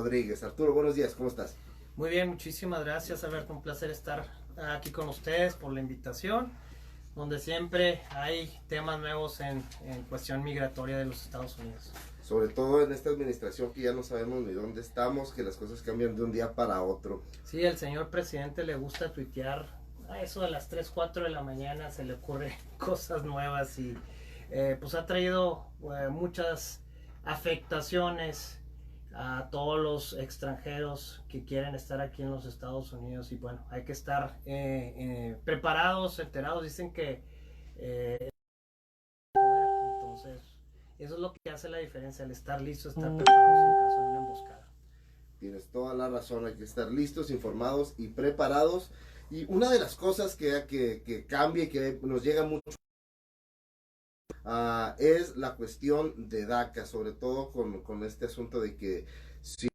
Rodríguez. Arturo, buenos días, ¿cómo estás? Muy bien, muchísimas gracias, Alberto. Un placer estar aquí con ustedes por la invitación, donde siempre hay temas nuevos en cuestión migratoria de los Estados Unidos. Sobre todo en esta administración que ya no sabemos ni dónde estamos, que las cosas cambian de un día para otro. Sí, el señor presidente le gusta tuitear a eso de las 3, 4 de la mañana, se le ocurren cosas nuevas y pues ha traído muchas afectaciones a todos los extranjeros que quieren estar aquí en los Estados Unidos y bueno, hay que estar preparados, enterados. Dicen que entonces eso es lo que hace la diferencia, el estar listo, estar preparados en caso de una emboscada. Tienes toda la razón, hay que estar listos, informados y preparados. Y una de las cosas que cambia y que nos llega mucho es la cuestión de DACA, sobre todo con este asunto de que si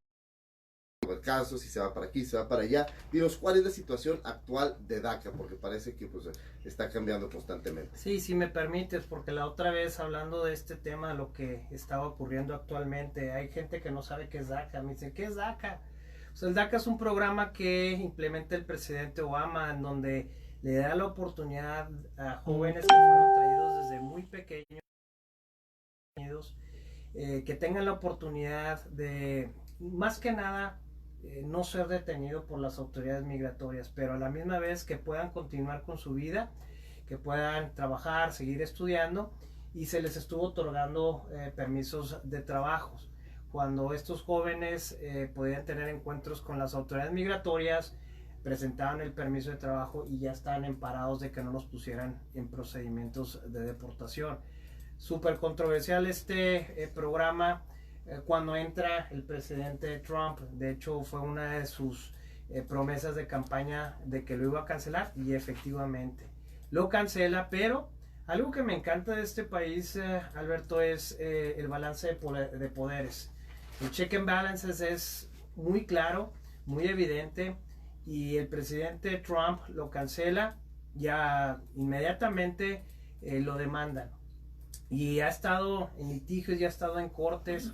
el caso, si se va para aquí, si se va para allá. Dinos, ¿cuál es la situación actual de DACA? Porque parece que pues, está cambiando constantemente. Sí, si me permites, porque la otra vez hablando de este tema, lo que estaba ocurriendo actualmente, hay gente que no sabe qué es DACA. Me dicen, ¿qué es DACA? O sea, el DACA es un programa que implementa el presidente Obama, en donde le da la oportunidad a jóvenes que fueron traídos desde muy pequeños, que tengan la oportunidad de, más que nada, no ser detenido por las autoridades migratorias, pero a la misma vez que puedan continuar con su vida, que puedan trabajar, seguir estudiando, y se les estuvo otorgando permisos de trabajos. Cuando estos jóvenes podían tener encuentros con las autoridades migratorias, presentaban el permiso de trabajo y ya estaban emparados de que no los pusieran en procedimientos de deportación. Súper controversial este programa cuando entra el presidente Trump. De hecho, fue una de sus promesas de campaña de que lo iba a cancelar y efectivamente lo cancela. Pero algo que me encanta de este país, Alberto, es el balance de poderes. El check and balances es muy claro, muy evidente, y el presidente Trump lo cancela, ya inmediatamente lo demandan. Y ha estado en litigios, ya ha estado en cortes,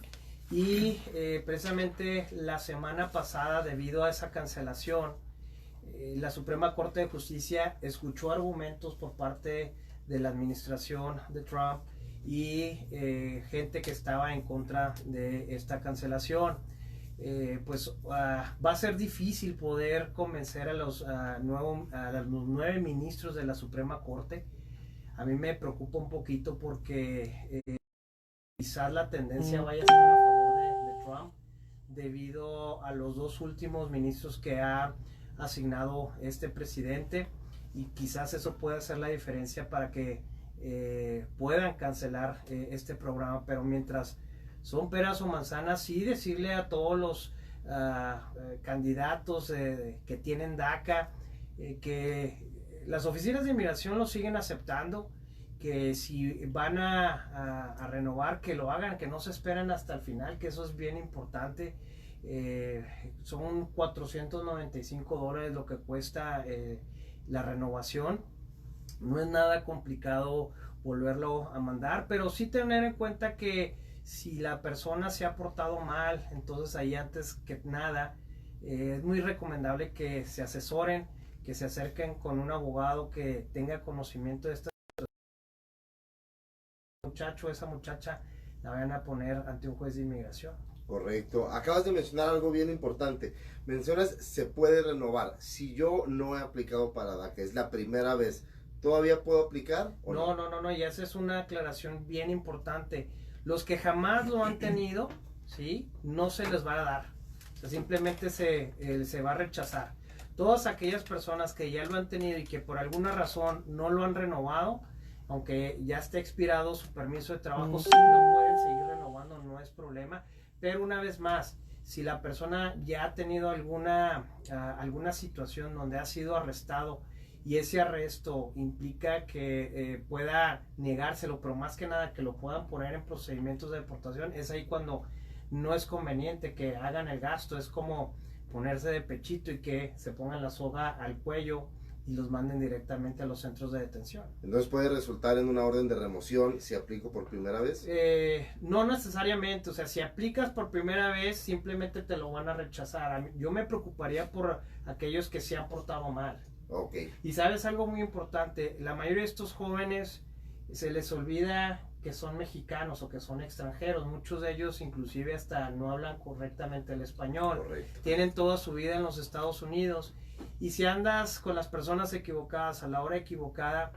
y precisamente la semana pasada, debido a esa cancelación, la Suprema Corte de Justicia escuchó argumentos por parte de la administración de Trump y gente que estaba en contra de esta cancelación. Va a ser difícil poder convencer a los 9 ministros de la Suprema Corte. A mí me preocupa un poquito porque quizás la tendencia vaya a ser a favor de Trump debido a los 2 últimos ministros que ha asignado este presidente, y quizás eso pueda hacer la diferencia para que puedan cancelar este programa. Pero mientras son peras o manzanas, sí decirle a todos los candidatos que tienen DACA que las oficinas de inmigración lo siguen aceptando, que si van a renovar, que lo hagan, que no se esperen hasta el final, que eso es bien importante. Son $495 lo que cuesta la renovación. No es nada complicado volverlo a mandar, pero sí tener en cuenta que si la persona se ha portado mal, entonces ahí antes que nada es muy recomendable que se asesoren, que se acerquen con un abogado que tenga conocimiento de esta muchacho, esa muchacha, la van a poner ante un juez de inmigración. Correcto. Acabas de mencionar algo bien importante. Mencionas, se puede renovar. Si yo no he aplicado para DACA, es la primera vez, ¿todavía puedo aplicar o no? No, y esa es una aclaración bien importante. Los que jamás lo han tenido, ¿sí? No se les va a dar. O sea, simplemente se va a rechazar. Todas aquellas personas que ya lo han tenido y que por alguna razón no lo han renovado, aunque ya esté expirado su permiso de trabajo, sí lo pueden seguir renovando, no es problema. Pero una vez más, si la persona ya ha tenido alguna situación donde ha sido arrestado y ese arresto implica que pueda negárselo, pero más que nada que lo puedan poner en procedimientos de deportación, es ahí cuando no es conveniente que hagan el gasto. Es como ponerse de pechito y que se pongan la soga al cuello y los manden directamente a los centros de detención. Entonces puede resultar en una orden de remoción si aplico por primera vez. No necesariamente, o sea, si aplicas por primera vez simplemente te lo van a rechazar. Yo me preocuparía por aquellos que se han portado mal. Okay. Y sabes algo muy importante, la mayoría de estos jóvenes se les olvida que son mexicanos o que son extranjeros. Muchos de ellos inclusive hasta no hablan correctamente el español. Correcto. Tienen toda su vida en los Estados Unidos. Y si andas con las personas equivocadas a la hora equivocada,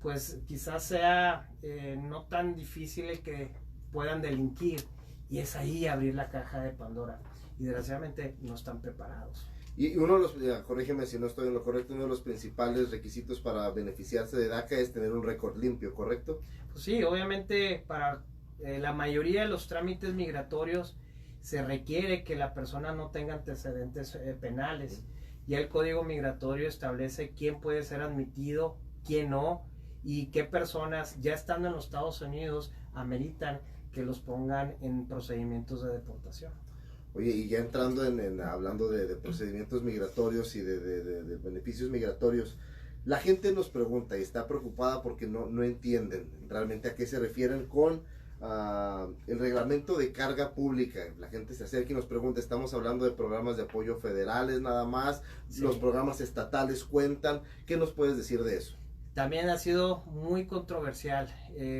pues quizás sea no tan difícil el que puedan delinquir. Y es ahí abrir la caja de Pandora. Y desgraciadamente no están preparados. Y uno de los, corrígeme si no estoy en lo correcto, uno de los principales requisitos para beneficiarse de DACA es tener un récord limpio, ¿correcto? Pues sí, obviamente para la mayoría de los trámites migratorios se requiere que la persona no tenga antecedentes penales. Ya el Código Migratorio establece quién puede ser admitido, quién no, y qué personas ya estando en los Estados Unidos ameritan que los pongan en procedimientos de deportación. Oye, y ya entrando hablando de procedimientos migratorios y de beneficios migratorios, la gente nos pregunta y está preocupada porque no entienden realmente a qué se refieren con el reglamento de carga pública. La gente se acerca y nos pregunta, estamos hablando de programas de apoyo federales nada más, sí. Los programas estatales cuentan, ¿qué nos puedes decir de eso? También ha sido muy controversial.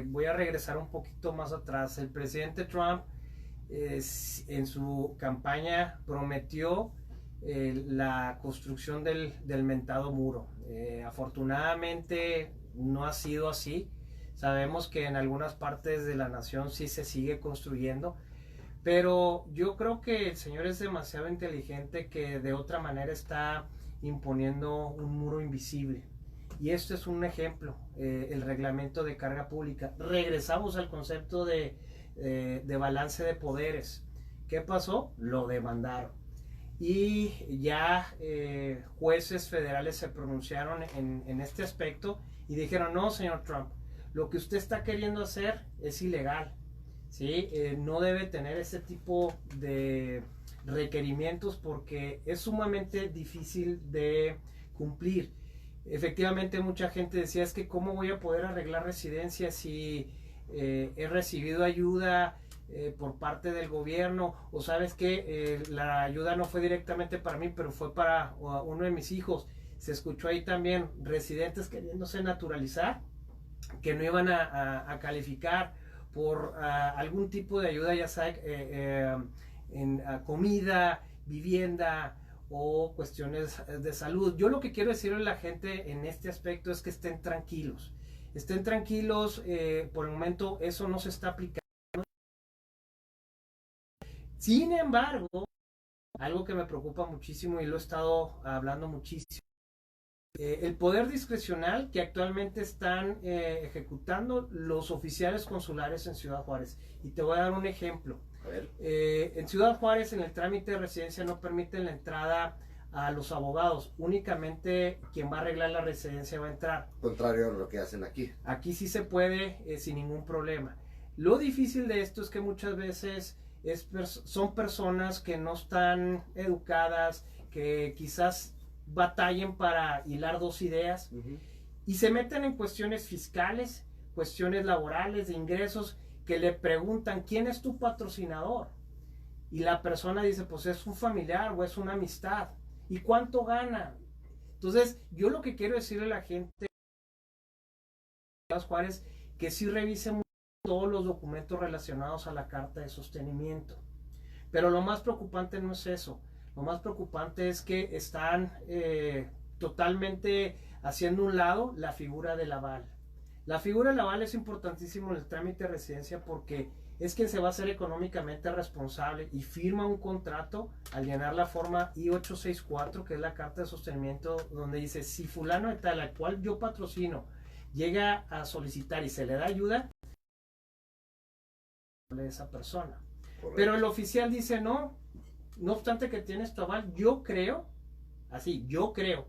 Voy a regresar un poquito más atrás. El presidente Trump en su campaña prometió la construcción del mentado muro. Afortunadamente no ha sido así. Sabemos que en algunas partes de la nación sí se sigue construyendo, pero yo creo que el señor es demasiado inteligente que de otra manera está imponiendo un muro invisible. Y esto es un ejemplo, el reglamento de carga pública. Regresamos al concepto de balance de poderes. ¿Qué pasó? Lo demandaron. Y ya jueces federales se pronunciaron en este aspecto y dijeron, no, señor Trump, lo que usted está queriendo hacer es ilegal, ¿sí? No debe tener ese tipo de requerimientos porque es sumamente difícil de cumplir. Efectivamente, mucha gente decía, es que ¿cómo voy a poder arreglar residencia si he recibido ayuda por parte del gobierno? O sabes que la ayuda no fue directamente para mí, pero fue para uno de mis hijos. Se escuchó ahí también residentes queriéndose naturalizar, que no iban a calificar por algún tipo de ayuda, ya sea en comida, vivienda o cuestiones de salud. Yo lo que quiero decirle a la gente en este aspecto es que estén tranquilos. Estén tranquilos, por el momento eso no se está aplicando. Sin embargo, algo que me preocupa muchísimo y lo he estado hablando muchísimo, el poder discrecional que actualmente están ejecutando los oficiales consulares en Ciudad Juárez. Y te voy a dar un ejemplo. A ver. En Ciudad Juárez, en el trámite de residencia no permiten la entrada a los abogados, únicamente quien va a arreglar la residencia va a entrar. Contrario a lo que hacen aquí. Aquí sí se puede sin ningún problema. Lo difícil de esto es que muchas veces son personas que no están educadas, que quizás batallen para hilar dos ideas y se meten en cuestiones fiscales, cuestiones laborales, de ingresos, que le preguntan, ¿quién es tu patrocinador? Y la persona dice, pues es un familiar o es una amistad. ¿Y cuánto gana? Entonces, yo lo que quiero decirle a la gente de Juárez, que sí revisen todos los documentos relacionados a la carta de sostenimiento. Pero lo más preocupante no es eso. Lo más preocupante es que están totalmente haciendo un lado la figura del aval. La figura del aval es importantísimo en el trámite de residencia porque es quien se va a hacer económicamente responsable y firma un contrato al llenar la forma I-864, que es la carta de sostenimiento, donde dice, si fulano de tal, al cual yo patrocino, llega a solicitar y se le da ayuda, de esa persona. Correcto. Pero el oficial dice, no obstante que tienes tu aval, yo creo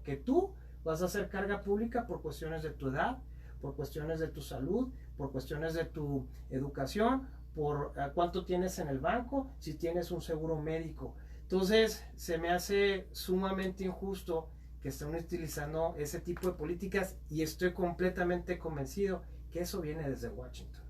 que tú vas a hacer carga pública por cuestiones de tu edad, por cuestiones de tu salud, por cuestiones de tu educación, por cuánto tienes en el banco, si tienes un seguro médico. Entonces se me hace sumamente injusto que están utilizando ese tipo de políticas y estoy completamente convencido que eso viene desde Washington.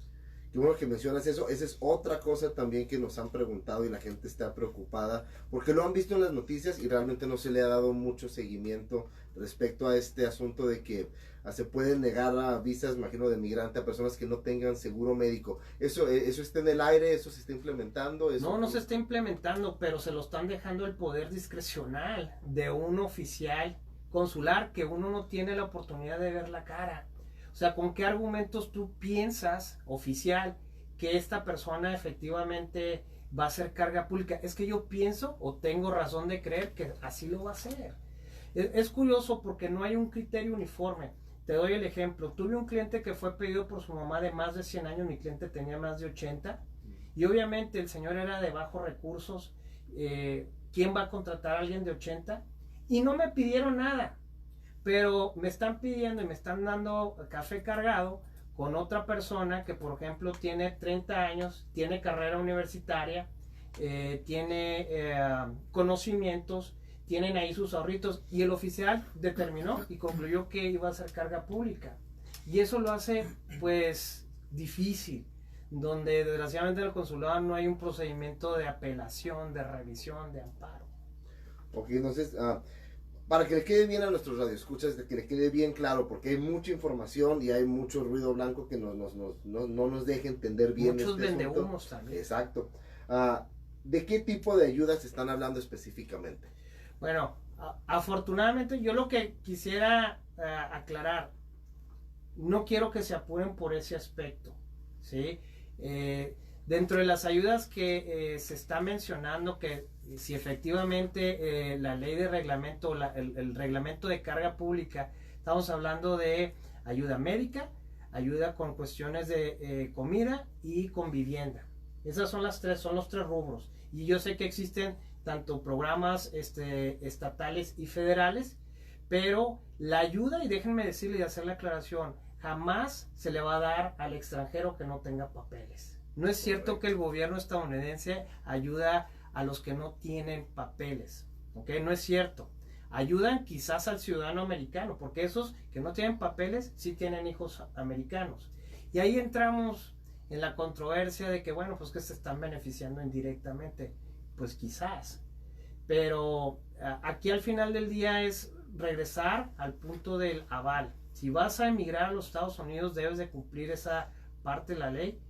Qué bueno que mencionas eso. Esa es otra cosa también que nos han preguntado y la gente está preocupada porque lo han visto en las noticias y realmente no se le ha dado mucho seguimiento respecto a este asunto de que se pueden negar a visas, imagino, de migrante a personas que no tengan seguro médico. Eso está en el aire, eso se está implementando. Eso No se está implementando, pero se lo están dejando el poder discrecional de un oficial consular que uno no tiene la oportunidad de ver la cara. O sea, ¿con qué argumentos tú piensas, oficial, que esta persona efectivamente va a ser carga pública? Es que yo pienso o tengo razón de creer que así lo va a hacer. Es curioso porque no hay un criterio uniforme. Te doy el ejemplo. Tuve un cliente que fue pedido por su mamá de más de 100 años, mi cliente tenía más de 80 y obviamente el señor era de bajos recursos. ¿Quién va a contratar a alguien de 80? Y no me pidieron nada. Pero me están pidiendo y me están dando café cargado con otra persona que, por ejemplo, tiene 30 años, tiene carrera universitaria, tiene conocimientos, tienen ahí sus ahorritos y el oficial determinó y concluyó que iba a ser carga pública. Y eso lo hace, pues, difícil, donde desgraciadamente en el consulado no hay un procedimiento de apelación, de revisión, de amparo. Ok, entonces... para que le quede bien a nuestros radioescuchas, que le quede bien claro, porque hay mucha información y hay mucho ruido blanco que no nos deja entender bien. Muchos vendehumos también. Exacto. ¿De qué tipo de ayudas están hablando específicamente? Bueno, afortunadamente yo lo que quisiera aclarar, no quiero que se apuren por ese aspecto, ¿sí? Dentro de las ayudas que se está mencionando, que si efectivamente la ley de reglamento, el reglamento de carga pública, estamos hablando de ayuda médica, ayuda con cuestiones de comida y con vivienda. Esas son los tres rubros. Y yo sé que existen tanto programas estatales y federales, pero la ayuda, y déjenme decirle y hacer la aclaración, jamás se le va a dar al extranjero que no tenga papeles. No es cierto que el gobierno estadounidense ayuda a los que no tienen papeles, ¿ok? No es cierto. Ayudan quizás al ciudadano americano, porque esos que no tienen papeles sí tienen hijos americanos. Y ahí entramos en la controversia de que, bueno, pues que se están beneficiando indirectamente. Pues quizás. Pero aquí al final del día es regresar al punto del aval. Si vas a emigrar a los Estados Unidos, debes de cumplir esa parte de la ley,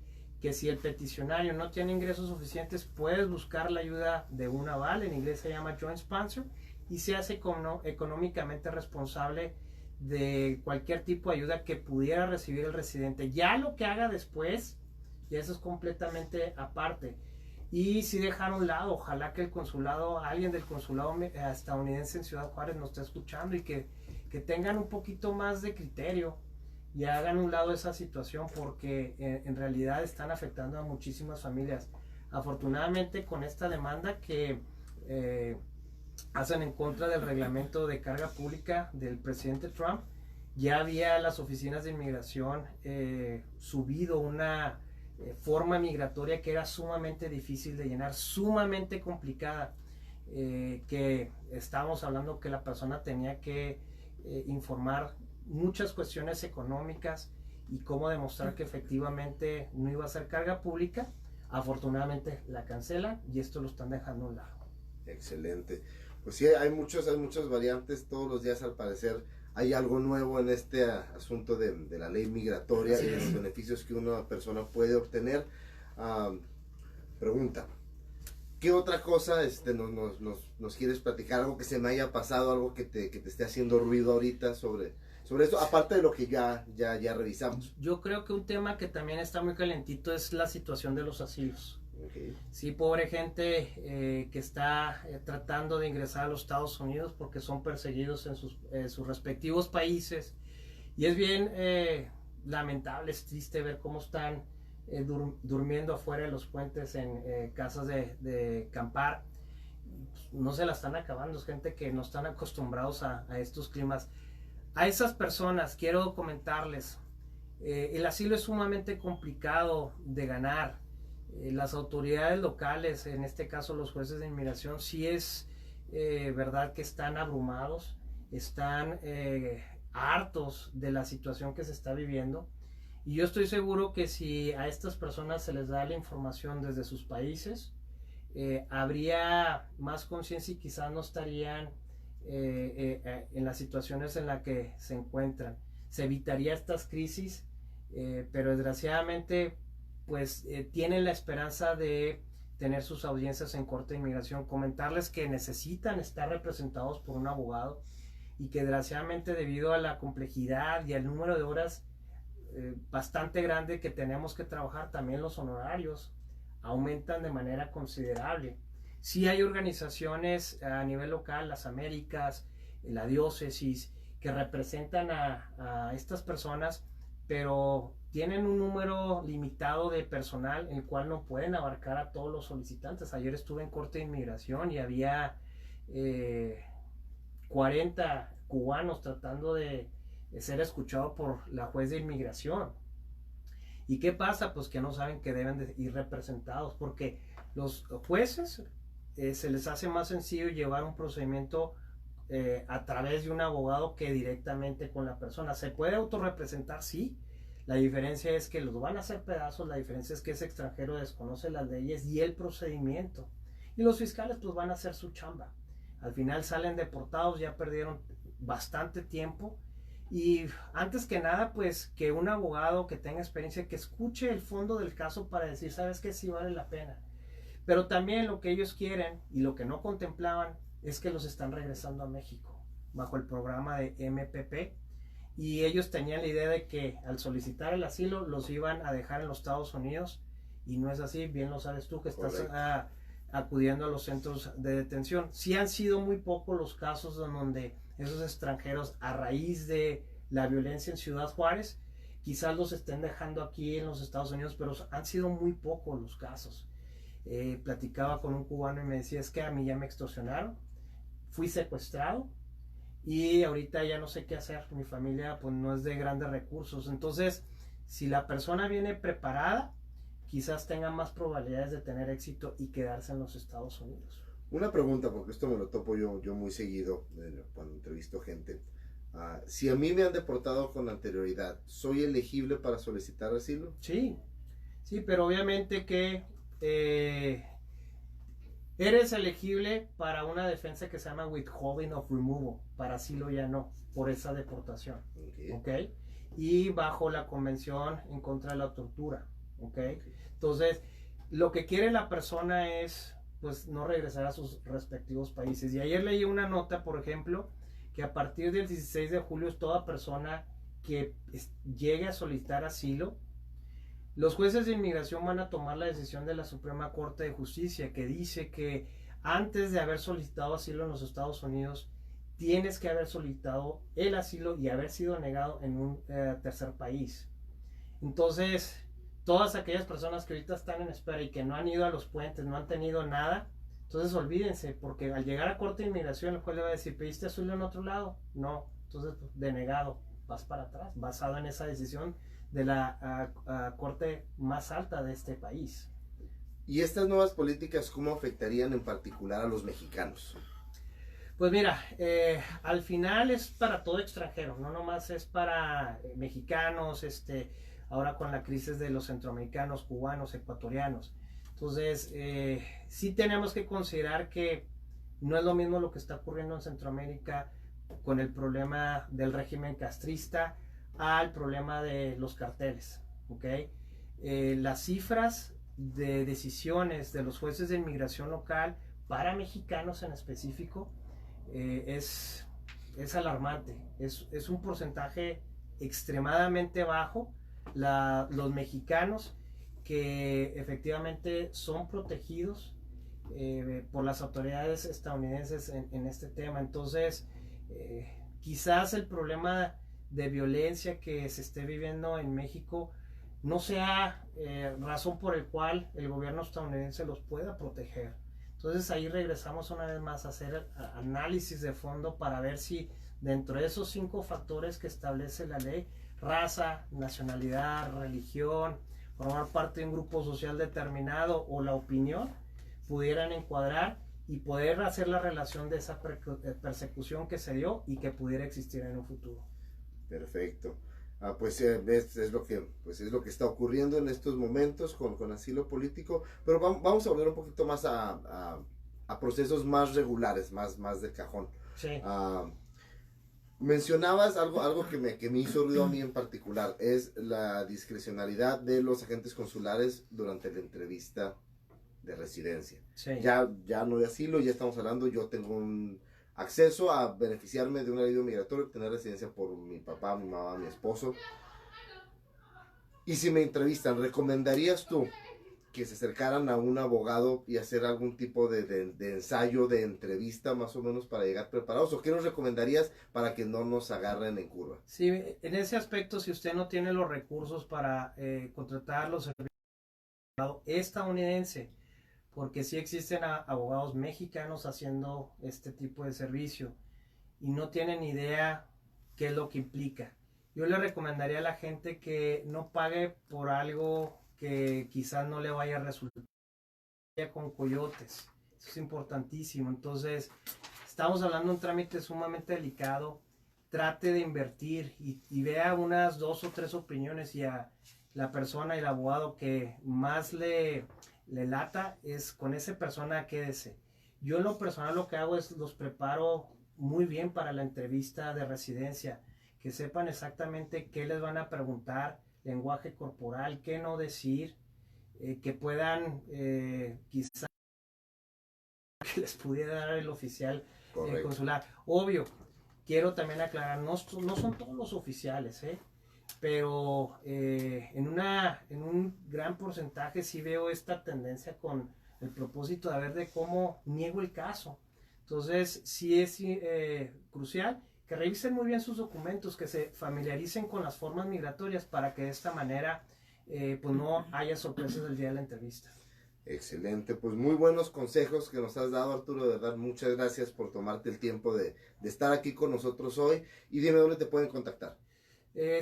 que si el peticionario no tiene ingresos suficientes, puedes buscar la ayuda de un aval, en inglés se llama joint sponsor, y se hace económicamente responsable de cualquier tipo de ayuda que pudiera recibir el residente. Ya lo que haga después, y eso es completamente aparte. Y si dejar a un lado, ojalá que el consulado, alguien del consulado estadounidense en Ciudad Juárez nos esté escuchando y que tengan un poquito más de criterio y hagan un lado esa situación, porque en realidad están afectando a muchísimas familias. Afortunadamente, con esta demanda que hacen en contra del reglamento de carga pública del presidente Trump, ya había las oficinas de inmigración subido una forma migratoria que era sumamente difícil de llenar, sumamente complicada, que estábamos hablando que la persona tenía que informar muchas cuestiones económicas y cómo demostrar que efectivamente no iba a ser carga pública. Afortunadamente la cancelan y esto lo están dejando a un lado. Excelente. Pues sí, hay muchas variantes. Todos los días, al parecer, hay algo nuevo en este asunto de la ley migratoria y de los beneficios que una persona puede obtener. Pregunta: ¿qué otra cosa nos quieres platicar? Algo que se me haya pasado, algo que te esté haciendo ruido ahorita sobre esto, aparte de lo que ya revisamos. Yo creo que un tema que también está muy calentito es la situación de los asilos. Okay. Sí, pobre gente que está tratando de ingresar a los Estados Unidos porque son perseguidos en sus respectivos países. Y es bien lamentable, es triste ver cómo están durmiendo afuera de los puentes en casas de acampar. No se la están acabando, es gente que no están acostumbrados a estos climas. A esas personas quiero comentarles, el asilo es sumamente complicado de ganar. Las autoridades locales, en este caso los jueces de inmigración, sí es verdad que están abrumados están hartos de la situación que se está viviendo. Y yo estoy seguro que si a estas personas se les da la información desde sus países, habría más conciencia y quizás no estarían en las situaciones en las que se encuentran. Se evitaría estas crisis, pero desgraciadamente pues tienen la esperanza de tener sus audiencias en Corte de Inmigración. Comentarles que necesitan estar representados por un abogado y que desgraciadamente debido a la complejidad y al número de horas bastante grande que tenemos que trabajar, también los honorarios aumentan de manera considerable. Sí hay organizaciones a nivel local, las Américas, la diócesis, que representan a estas personas, pero tienen un número limitado de personal en el cual no pueden abarcar a todos los solicitantes. Ayer estuve en Corte de Inmigración y había 40 cubanos tratando de ser escuchados por la juez de inmigración. ¿Y qué pasa? Pues que no saben que deben de ir representados, porque los jueces se les hace más sencillo llevar un procedimiento a través de un abogado que directamente con la persona. ¿Se puede autorrepresentar? Sí. La diferencia es que los van a hacer pedazos, la diferencia es que ese extranjero desconoce las leyes y el procedimiento. Y los fiscales pues van a hacer su chamba. Al final salen deportados, ya perdieron bastante tiempo. Y antes que nada, pues que un abogado que tenga experiencia, que escuche el fondo del caso para decir, ¿sabes qué? Sí vale la pena. Pero también lo que ellos quieren y lo que no contemplaban es que los están regresando a México bajo el programa de MPP. Y ellos tenían la idea de que al solicitar el asilo los iban a dejar en los Estados Unidos. Y no es así, bien lo sabes tú que estás acudiendo a los centros de detención. Sí han sido muy pocos los casos en donde esos extranjeros, a raíz de la violencia en Ciudad Juárez, quizás los estén dejando aquí en los Estados Unidos, pero han sido muy pocos los casos. Platicaba con un cubano y me decía, es que a mí ya me extorsionaron, fui secuestrado y ahorita ya no sé qué hacer, mi familia pues no es de grandes recursos. Entonces, si la persona viene preparada, quizás tenga más probabilidades de tener éxito y quedarse en los Estados Unidos. Una pregunta, porque esto me lo topo yo muy seguido cuando entrevisto gente. Si a mí me han deportado con anterioridad, ¿soy elegible para solicitar asilo? Sí, sí, pero obviamente que eres elegible para una defensa que se llama withholding of removal, para asilo ya no, por esa deportación. ¿Okay? Y bajo la Convención en contra de la tortura. ¿Okay? Entonces, lo que quiere la persona es pues no regresar a sus respectivos países. Y ayer leí una nota, por ejemplo, que a partir del 16 de julio toda persona que llegue a solicitar asilo, los jueces de inmigración van a tomar la decisión de la Suprema Corte de Justicia, que dice que antes de haber solicitado asilo en los Estados Unidos, tienes que haber solicitado el asilo y haber sido negado en un tercer país. Entonces, todas aquellas personas que ahorita están en espera y que no han ido a los puentes, no han tenido nada, entonces olvídense, porque al llegar a Corte de Inmigración, el juez le va a decir, ¿pediste asilo en otro lado? No, entonces denegado, vas para atrás, basado en esa decisión de la corte más alta de este país. ¿Y estas nuevas políticas cómo afectarían en particular a los mexicanos? Pues mira, al final es para todo extranjero, no nomás es para mexicanos, ahora con la crisis de los centroamericanos, cubanos, ecuatorianos. Entonces, sí tenemos que considerar que no es lo mismo lo que está ocurriendo en Centroamérica con el problema del régimen castrista al problema de los carteles. ¿Okay? Las cifras de decisiones de los jueces de inmigración local para mexicanos en específico es alarmante. Es un porcentaje extremadamente bajo. Los mexicanos que efectivamente son protegidos por las autoridades estadounidenses en este tema. Entonces, quizás el problema de violencia que se esté viviendo en México no sea razón por el cual el gobierno estadounidense los pueda proteger. Entonces ahí regresamos una vez más a hacer análisis de fondo para ver si dentro de esos 5 factores que establece la ley, raza, nacionalidad, religión, formar parte de un grupo social determinado o la opinión, pudieran encuadrar y poder hacer la relación de esa persecución que se dio y que pudiera existir en un futuro. Perfecto. Pues es lo que está ocurriendo en estos momentos con asilo político, pero vamos a volver un poquito más a procesos más regulares, más de cajón. Sí. Mencionabas algo que me hizo ruido a mí en particular, es la discrecionalidad de los agentes consulares durante la entrevista de residencia. Sí. Ya no de asilo, ya estamos hablando, yo tengo un acceso a beneficiarme de un alivio migratorio, tener residencia por mi papá, mi mamá, mi esposo. Y si me entrevistan, ¿recomendarías tú que se acercaran a un abogado y hacer algún tipo de ensayo, de entrevista más o menos para llegar preparados? ¿O qué nos recomendarías para que no nos agarren en curva? Sí, en ese aspecto, si usted no tiene los recursos para contratar los servicios de abogado estadounidense, porque sí existen abogados mexicanos haciendo este tipo de servicio y no tienen idea qué es lo que implica. Yo le recomendaría a la gente que no pague por algo que quizás no le vaya a resultar con coyotes. Eso es importantísimo. Entonces, estamos hablando de un trámite sumamente delicado. Trate de invertir y vea unas 2 o 3 opiniones, y a la persona y el abogado que más le lata es con esa persona, quédese. Yo en lo personal lo que hago es los preparo muy bien para la entrevista de residencia, que sepan exactamente qué les van a preguntar, lenguaje corporal, qué no decir, que puedan quizás que les pudiera dar el oficial consular. Obvio, quiero también aclarar, no son todos los oficiales, pero en un gran porcentaje sí veo esta tendencia con el propósito de ver de cómo niego el caso. Entonces sí es crucial que revisen muy bien sus documentos, que se familiaricen con las formas migratorias para que de esta manera pues no haya sorpresas el día de la entrevista. Excelente, pues muy buenos consejos que nos has dado, Arturo. De verdad, muchas gracias por tomarte el tiempo de estar aquí con nosotros hoy. Y dime dónde te pueden contactar.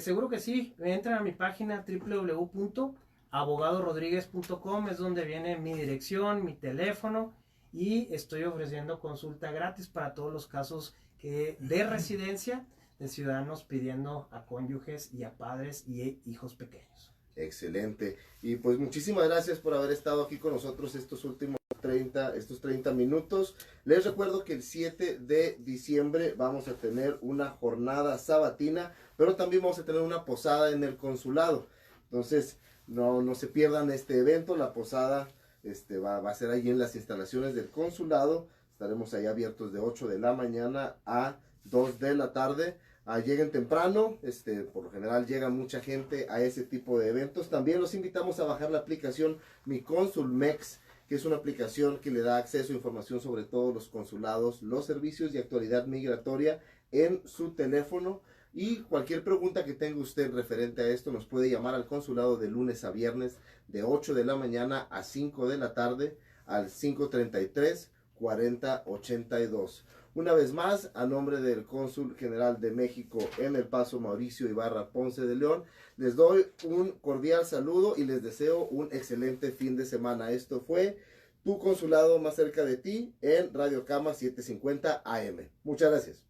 Seguro que sí, entran a mi página www.abogadorodriguez.com, es donde viene mi dirección, mi teléfono, y estoy ofreciendo consulta gratis para todos los casos de residencia de ciudadanos pidiendo a cónyuges y a padres y hijos pequeños. Excelente. Y pues muchísimas gracias por haber estado aquí con nosotros estos 30 minutos. Les recuerdo que el 7 de diciembre vamos a tener una jornada sabatina, pero también vamos a tener una posada en el consulado. Entonces, no se pierdan este evento. La posada va a ser ahí en las instalaciones del consulado. Estaremos ahí abiertos de 8 de la mañana a 2 de la tarde. Lleguen temprano, por lo general llega mucha gente a ese tipo de eventos. También los invitamos a bajar la aplicación Mi Consul Mex, que es una aplicación que le da acceso a información sobre todos los consulados, los servicios y actualidad migratoria en su teléfono. Y cualquier pregunta que tenga usted referente a esto, nos puede llamar al consulado de lunes a viernes de 8 de la mañana a 5 de la tarde al 533-4082. Una vez más, a nombre del Cónsul General de México en El Paso, Mauricio Ibarra Ponce de León, les doy un cordial saludo y les deseo un excelente fin de semana. Esto fue Tu Consulado Más Cerca de Ti en Radio Cama 750 AM. Muchas gracias.